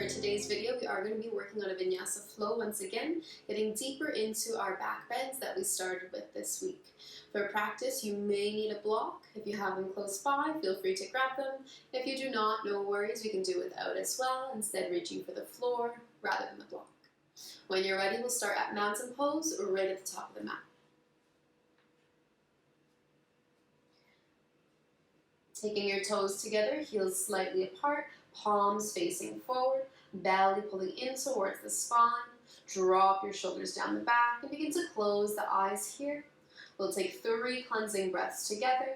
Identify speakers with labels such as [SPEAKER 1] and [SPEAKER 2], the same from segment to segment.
[SPEAKER 1] today's video, we are going to be working on a Vinyasa flow once again, getting deeper into our back bends that we started with this week. For practice, you may need a block. If you have them close by, feel free to grab them. If you do not, no worries, we can do without as well, instead reaching for the floor rather than the block. When you're ready, we'll start at mountain pose right at the top of the mat. Taking your toes together, heels slightly apart, palms facing forward, belly pulling in towards the spine. Drop your shoulders down the back and begin to close the eyes here. We'll take 3 cleansing breaths together.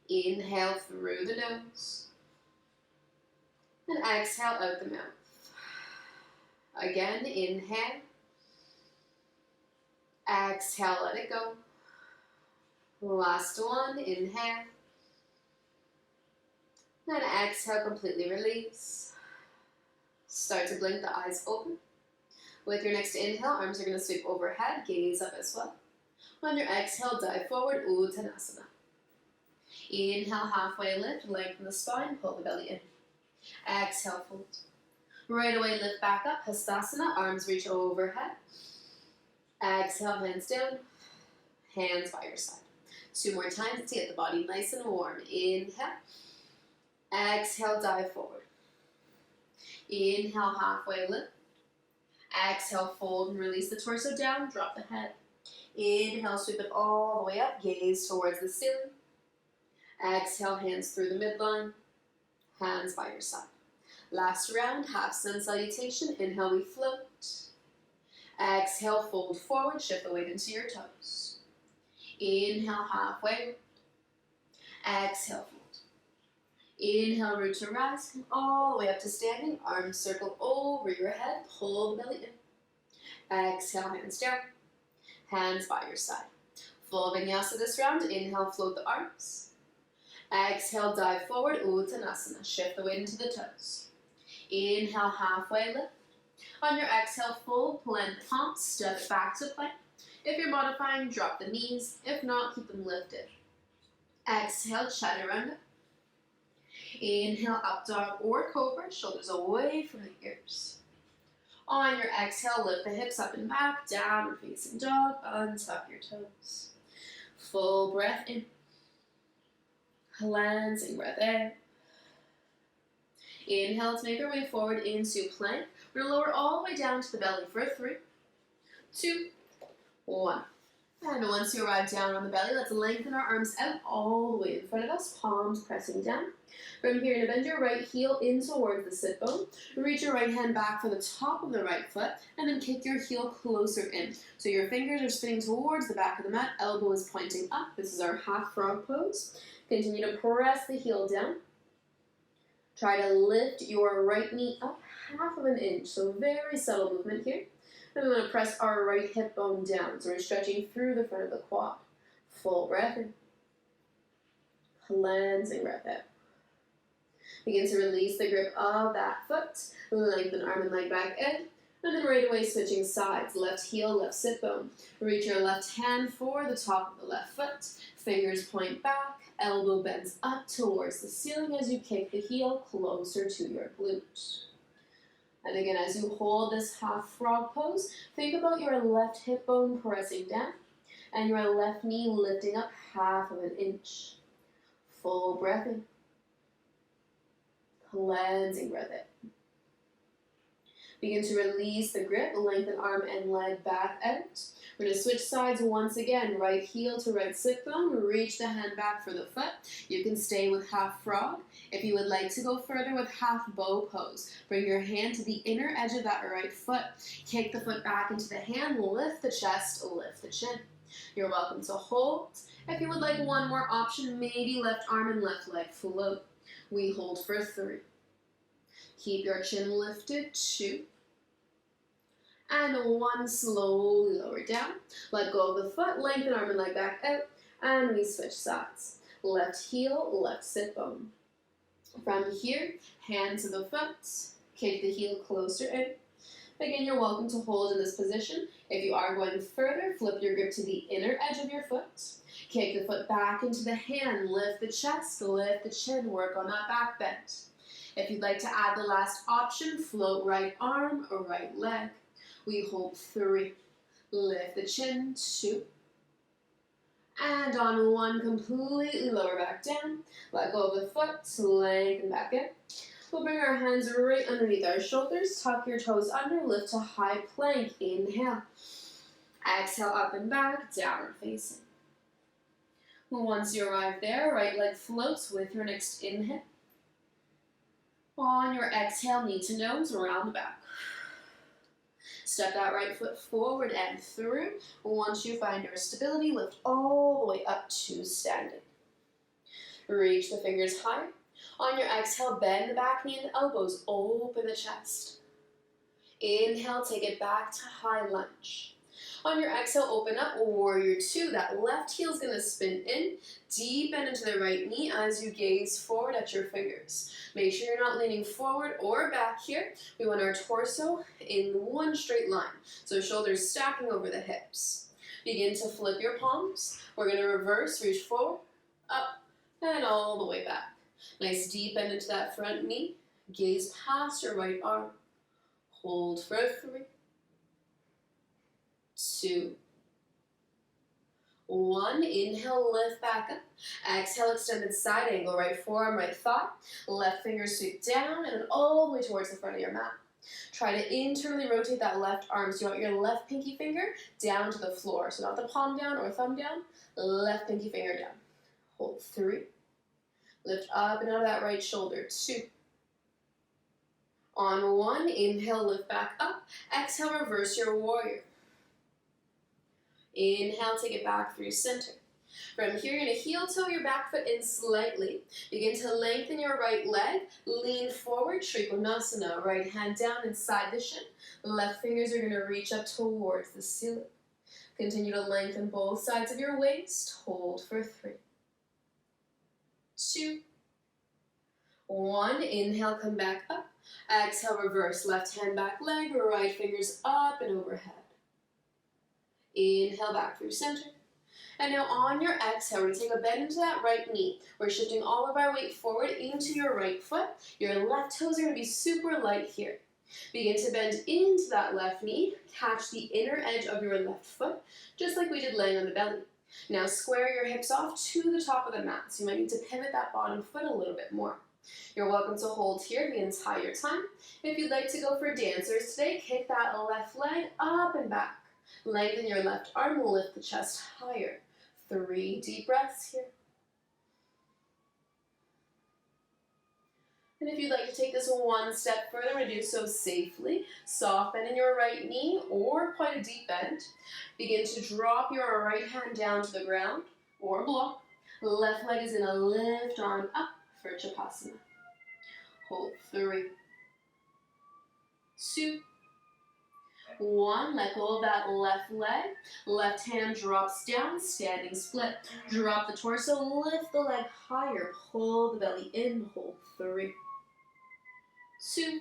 [SPEAKER 1] Inhale through the nose and exhale out the mouth. Again, inhale. Exhale, let it go. Last one, inhale. Then exhale, completely release. Start to blink the eyes open. With your next inhale, arms are going to sweep overhead, gaze up as well. On your exhale, dive forward, Uttanasana. Inhale, halfway lift, lengthen the spine, pull the belly in. Exhale, fold. Right away, lift back up, Hastasana, arms reach overhead. Exhale, hands down, hands by your side. 2 more times to get the body nice and warm. Inhale. Exhale, dive forward. Inhale, halfway lift. Exhale, fold and release the torso down, drop the head. Inhale, sweep it all the way up, gaze towards the ceiling. Exhale, hands through the midline, hands by your side. Last round, half sun salutation. Inhale, we float. Exhale, fold forward, shift the weight into your toes. Inhale, halfway lift. Exhale, fold. Inhale, root to rise, come all the way up to standing, arms circle over your head, pull the belly in. Exhale, hands down, hands by your side. Full Vinyasa this round. Inhale, float the arms. Exhale, dive forward, Uttanasana, shift the weight into the toes. Inhale, halfway lift. On your exhale, full plank palms, step back to plank. If you're modifying, drop the knees. If not, keep them lifted. Exhale, chaturanga. Inhale, up dog or cobra, shoulders away from the ears. On your exhale, lift the hips up and back, downward facing dog, untuck your toes. Full breath in. Cleansing breath out. Inhale to make our way forward into plank. We're going to lower all the way down to the belly for 3, 2, 1. And once you arrive down on the belly, let's lengthen our arms out all the way in front of us, palms pressing down. From here, to bend your right heel in towards the sit bone. Reach your right hand back for the top of the right foot, and then kick your heel closer in. So your fingers are spinning towards the back of the mat, elbow is pointing up. This is our half frog pose. Continue to press the heel down. Try to lift your right knee up 1/2 inch, so very subtle movement here. And we're going to press our right hip bone down, so we're stretching through the front of the quad. Full breath in. Cleansing breath out. Begin to release the grip of that foot. Lengthen arm and leg back in. And then right away switching sides. Left heel, left sit bone. Reach your left hand for the top of the left foot. Fingers point back. Elbow bends up towards the ceiling as you kick the heel closer to your glute. And again, as you hold this half frog pose, think about your left hip bone pressing down and your left knee lifting up 1/2 inch. Full breath in. Cleansing breath in. Begin to release the grip, lengthen arm and leg back out. We're going to switch sides once again, right heel to right sit bone, reach the hand back for the foot. You can stay with half frog. If you would like to go further with half bow pose, bring your hand to the inner edge of that right foot. Kick the foot back into the hand, lift the chest, lift the chin. You're welcome to hold. If you would like one more option, maybe left arm and left leg float. We hold for 3. Keep your chin lifted, 2. And 1, slowly lower down. Let go of the foot, lengthen arm and leg back out, and we switch sides. Left heel, left sit bone. From here, hand to the foot, kick the heel closer in. Again, you're welcome to hold in this position. If you are going further, flip your grip to the inner edge of your foot. Kick the foot back into the hand, lift the chest, lift the chin, work on that back bend. If you'd like to add the last option, float right arm or right leg. We hold 3. Lift the chin, 2. And on 1, completely lower back down. Let go of the foot, lengthen back in. We'll bring our hands right underneath our shoulders. Tuck your toes under, lift to high plank. Inhale. Exhale, up and back, downward facing. Once you arrive there, right leg floats with your next inhale. On your exhale, knee to nose, around the back. Step that right foot forward and through. Once you find your stability, lift all the way up to standing. Reach the fingers high. On your exhale, bend the back knee and the elbows, open the chest. Inhale, take it back to high lunge. On your exhale, open up, warrior 2. That left heel is going to spin in, deep bend into the right knee as you gaze forward at your fingers. Make sure you're not leaning forward or back here. We want our torso in one straight line, so shoulders stacking over the hips. Begin to flip your palms. We're going to reverse, reach forward, up, and all the way back. Nice deep bend into that front knee. Gaze past your right arm. Hold for 3, 2, 1. Inhale, lift back up. Exhale, extended side angle. Right forearm, right thigh. Left finger sweep down and then all the way towards the front of your mat. Try to internally rotate that left arm. So you want your left pinky finger down to the floor. So not the palm down or thumb down. Left pinky finger down. Hold 3. Lift up and out of that right shoulder. 2. On 1, inhale, lift back up. Exhale, reverse your warrior. Inhale, take it back through center. From here, you're going to heel toe your back foot in slightly. Begin to lengthen your right leg. Lean forward, Trikonasana. Right hand down inside the shin. Left fingers are going to reach up towards the ceiling. Continue to lengthen both sides of your waist. Hold for 3, 2, 1. Inhale, come back up. Exhale, reverse. Left hand back leg, right fingers up and overhead. Inhale, back through center. And now on your exhale, we're going to take a bend into that right knee. We're shifting all of our weight forward into your right foot. Your left toes are going to be super light here. Begin to bend into that left knee. Catch the inner edge of your left foot, just like we did laying on the belly. Now square your hips off to the top of the mat. So you might need to pivot that bottom foot a little bit more. You're welcome to hold here the entire time. If you'd like to go for dancers today, kick that left leg up and back. Lengthen your left arm, lift the chest higher. 3 deep breaths here. And if you'd like to take this one step further, we're going to do so safely. Soft bend in your right knee or quite a deep bend. Begin to drop your right hand down to the ground or block. Left leg is going to lift on up for Chapasana. Hold 3, 2, 1. Let go of that left leg. Left hand drops down, standing split. Drop the torso, lift the leg higher. Pull the belly in, hold 3, 2,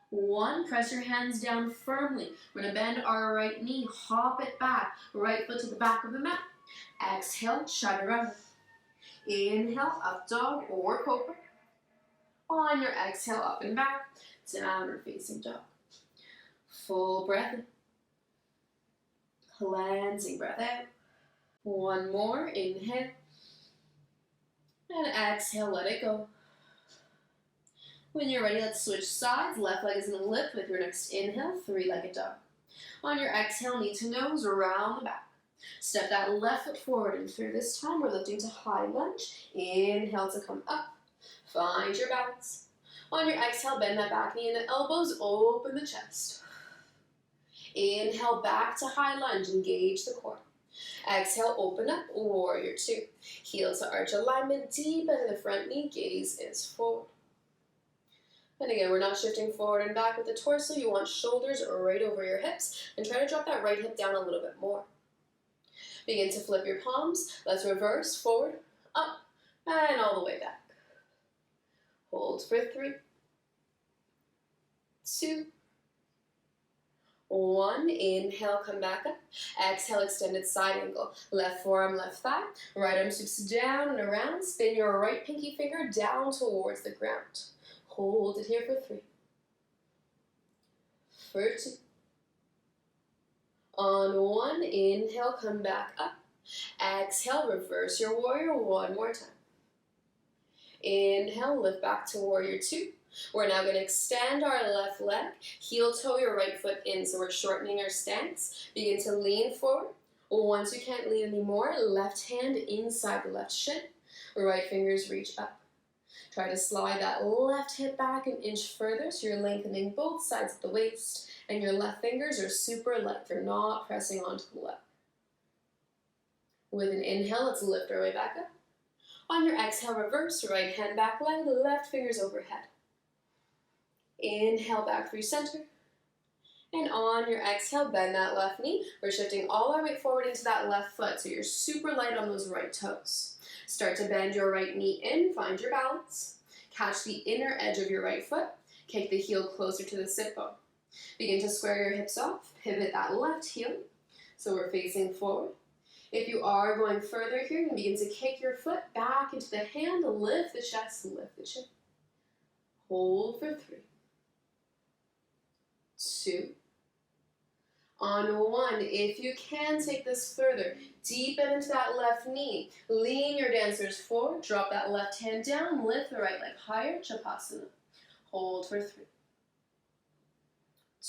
[SPEAKER 1] 1. Press your hands down firmly. We're going to bend our right knee, hop it back. Right foot to the back of the mat. Exhale, chaturanga. Inhale, up dog or cobra. On your exhale, up and back, downward facing dog. Full breath in. Cleansing breath out. One more, inhale. And exhale, let it go. When you're ready, let's switch sides. Left leg is going to lift with your next inhale, 3-legged dog. On your exhale, knee to nose, around the back. Step that left foot forward and through. This time, we're lifting to high lunge. Inhale to come up. Find your balance. On your exhale, bend that back knee and the elbows, open the chest. Inhale, back to high lunge, engage the core. Exhale, open up, warrior 2. Heel to arch alignment, deep into the front knee, gaze is forward. And again, we're not shifting forward and back with the torso. You want shoulders right over your hips, and try to drop that right hip down a little bit more. Begin to flip your palms. Let's reverse, forward, up, and all the way back. Hold for 3, 2, 1. Inhale, come back up. Exhale, extended side angle. Left forearm, left thigh. Right arm sweeps down and around. Spin your right pinky finger down towards the ground. Hold it here for 3. For 2. On 1, inhale, come back up. Exhale, reverse your warrior one more time. Inhale, lift back to warrior 2. We're now going to extend our left leg, heel toe your right foot in, so we're shortening our stance. Begin to lean forward. Once you can't lean anymore, left hand inside the left shin, right fingers reach up. Try to slide that left hip back an inch further so you're lengthening both sides of the waist and your left fingers are super light. They're not pressing onto the left. With an inhale, let's lift our way back up. On your exhale, reverse, right hand back leg, left fingers overhead. Inhale back through center. And on your exhale, bend that left knee. We're shifting all our weight forward into that left foot, so you're super light on those right toes. Start to bend your right knee in, find your balance. Catch the inner edge of your right foot. Kick the heel closer to the sit bone. Begin to square your hips off. Pivot that left heel, so we're facing forward. If you are going further here, you can begin to kick your foot back into the hand, lift the chest, lift the chin. Hold for 3, 2. On 1, if you can take this further, deepen into that left knee. Lean your dancers forward, drop that left hand down, lift the right leg higher, Chapasana. Hold for 3,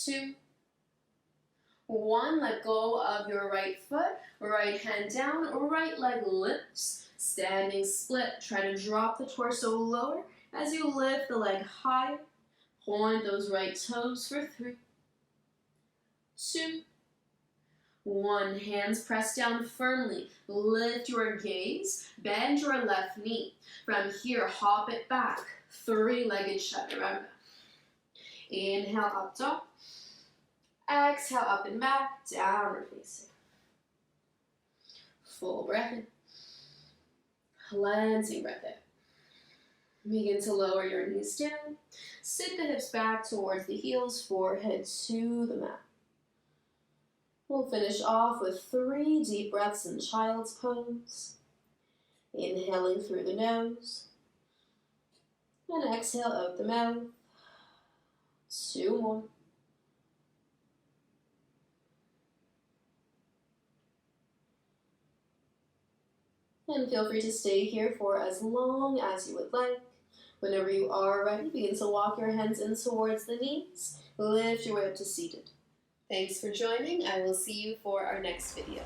[SPEAKER 1] 2, 1. Let go of your right foot, right hand down, right leg lifts. Standing split, try to drop the torso lower as you lift the leg higher. Point those right toes for 3, 2, 1. Hands pressed down firmly. Lift your gaze. Bend your left knee. From here, hop it back. 3-legged chaturanga. Inhale, up dog. Exhale, up and back. Downward facing. Full breath in. Cleansing breath in. Begin to lower your knees down. Sit the hips back towards the heels, forehead to the mat. We'll finish off with 3 deep breaths in child's pose. Inhaling through the nose. And exhale out the mouth. 2 more. And feel free to stay here for as long as you would like. Whenever you are ready, begin to walk your hands in towards the knees. Lift your way up to seated. Thanks for joining. I will see you for our next video.